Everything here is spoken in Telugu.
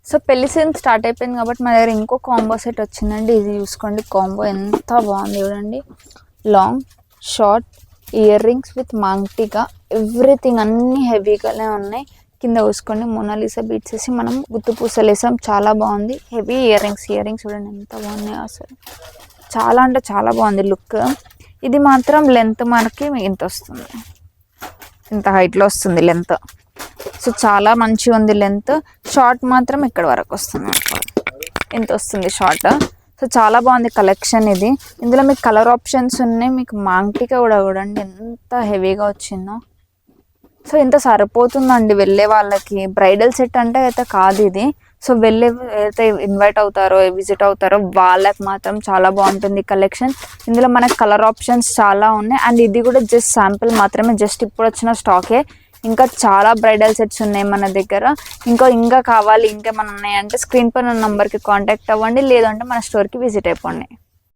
సో పెళ్లి సీజన్ స్టార్ట్ అయిపోయింది కాబట్టి మా దగ్గర ఇంకో కాంబో సెట్ వచ్చిందండి. ఇది చూసుకోండి, కాంబో ఎంత బాగుంది చూడండి. Long short ear rings with మాంగ్టిగా ఎవ్రీథింగ్ అన్నీ హెవీగానే ఉన్నాయి. కింద చూసుకోండి మోనాలిసా బీట్స్ వేసి మనం గుత్తు పూసలు వేసాం. చాలా బాగుంది. హెవీ ఇయర్ రింగ్స్ చూడండి ఎంత బాగున్నాయో అసలు. చాలా అంటే చాలా బాగుంది లుక్. ఇది మాత్రం లెంత్ మనకి ఇంత వస్తుంది, ఇంత హైట్లో వస్తుంది లెంత్. సో చాలా మంచిగా ఉంది లెంత్. షార్ట్ మాత్రం ఇక్కడ వరకు వస్తుంది, ఇంత వస్తుంది షార్ట్. సో చాలా బాగుంది కలెక్షన్ ఇది. ఇందులో మీకు కలర్ ఆప్షన్స్ ఉన్నాయి. మీకు మాంగ్టికా కూడా చూడండి ఎంత హెవీగా వచ్చిందో. సో ఇంత సరిపోతుందండి వెళ్ళే వాళ్ళకి. బ్రైడల్ సెట్ అంటే అయితే కాదు ఇది. సో వెళ్ళే అయితే ఇన్వైట్ అవుతారో విజిట్ అవుతారో వాళ్ళకి మాత్రం చాలా బాగుంటుంది కలెక్షన్. ఇందులో మనకు కలర్ ఆప్షన్స్ చాలా ఉన్నాయి. అండ్ ఇది కూడా జస్ట్ శాంపిల్ మాత్రమే, జస్ట్ ఇప్పుడు వచ్చిన స్టాకే. ఇంకా చాలా బ్రైడల్ సెట్స్ ఉన్నాయి మన దగ్గర. ఇంకా కావాలి, ఇంకేమైనా ఉన్నాయంటే స్క్రీన్ పైన నంబర్కి కాంటాక్ట్ అవ్వండి, లేదంటే మన స్టోర్కి విజిట్ అయిపోండి.